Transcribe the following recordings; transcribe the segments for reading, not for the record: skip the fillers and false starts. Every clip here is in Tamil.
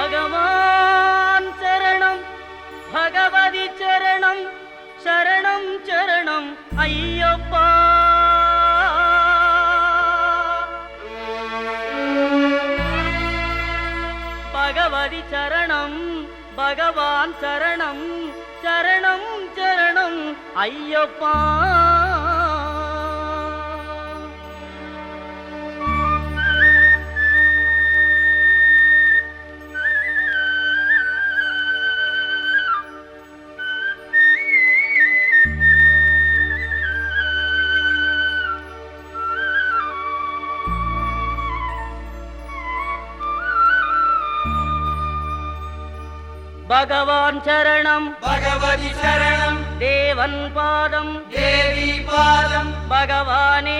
பகவான் சரணம் பகவதி சரணம் சரணம் சரணம் ஐயப்பா. பகவதி சரணம் பகவான் சரணம் சரணம் சரணம் ஐயப்பா. பகவான் சரணம் பகவதி சரணம் தேவன் பாதம் தேவி பாதம் பகவானே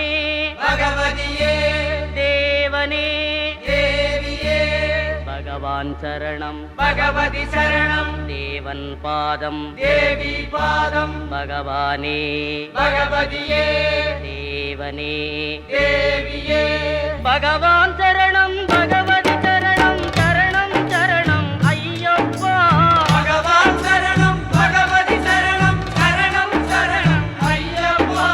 பகவதியே தேவனே தேவியே பகவான் சரணம் பகவதி சரணம் தேவன் பாதம் தேவி பாதம் பகவானே பகவதியே தேவனே தேவியே பகவான் சரணம் பகவதி சரணம் சரணம் சரணம் ஐயப்பா. பகவான் சரணம் பகவதி சரணம் சரணம் சரணம் ஐயப்பா.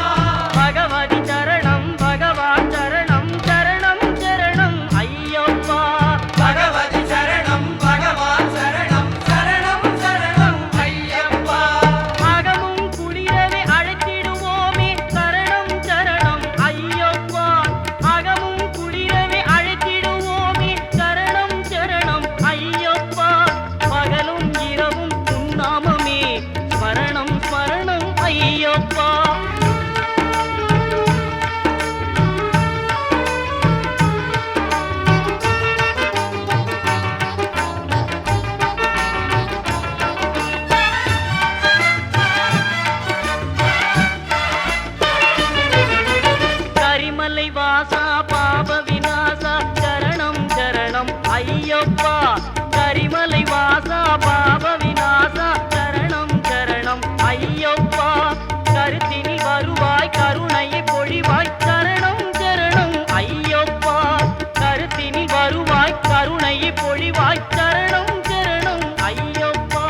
பகவதி சரணம் பகவான் சரணம் சரணம் சரணம் ஐயப்பா. பகவதி சரணம் பகவான் சரணம் சரணம் சரணம் ஐயப்பா. அகமும் குளிரவே அழைத்திடுவோமே சரணம் சரணம் ஐயப்பா. அகமும் குளிரவே அழைத்திடுவோமே சரணம் சரணம் ஐயப்பா. பகலும் இரவும் உன்னாமமே ஸ்மரணம் ஸ்மரணம் ஐயப்பா. கரிமலை வாசா பாப விநாசா சரணம் சரணம் ஐயப்பா. கரிமலை வாசா பாப விநாசா சரணம் சரணம் ஐயப்பா. கருத்தினி வருவாய் கருணையை பொழிவாய் சரணம் சரணம் ஐயப்பா. கருத்தினி வருவாய் கருணையை பொழிவாய் சரணம் சரணம் ஐயப்பா.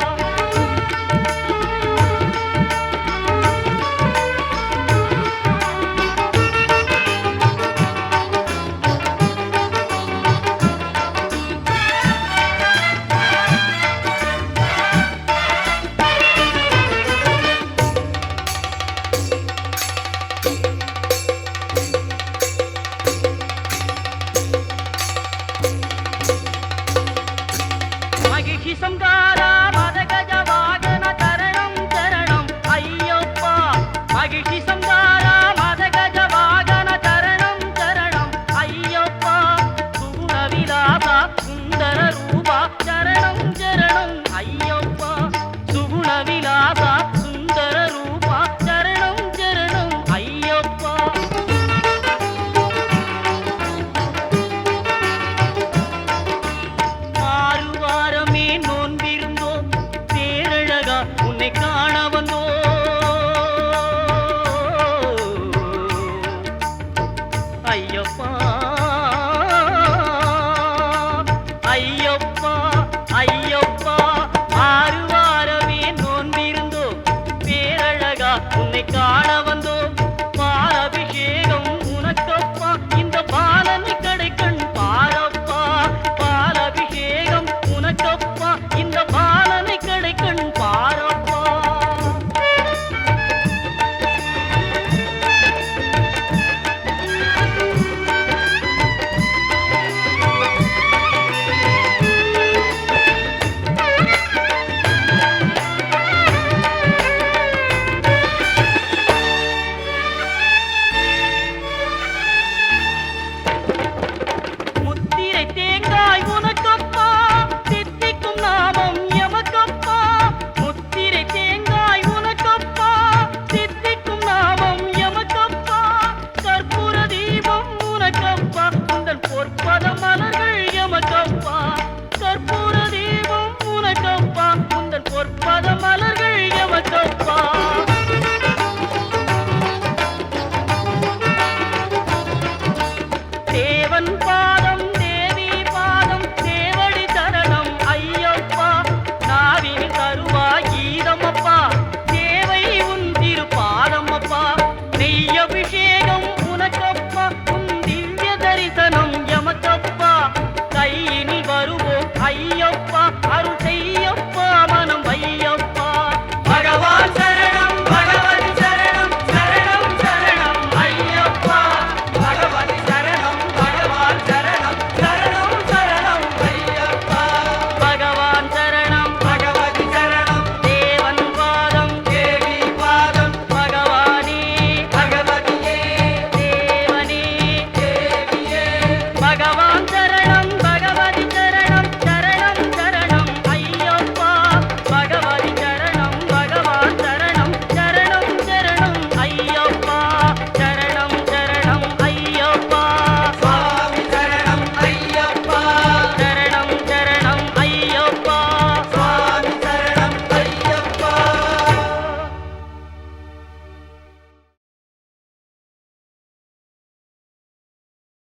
பகவான்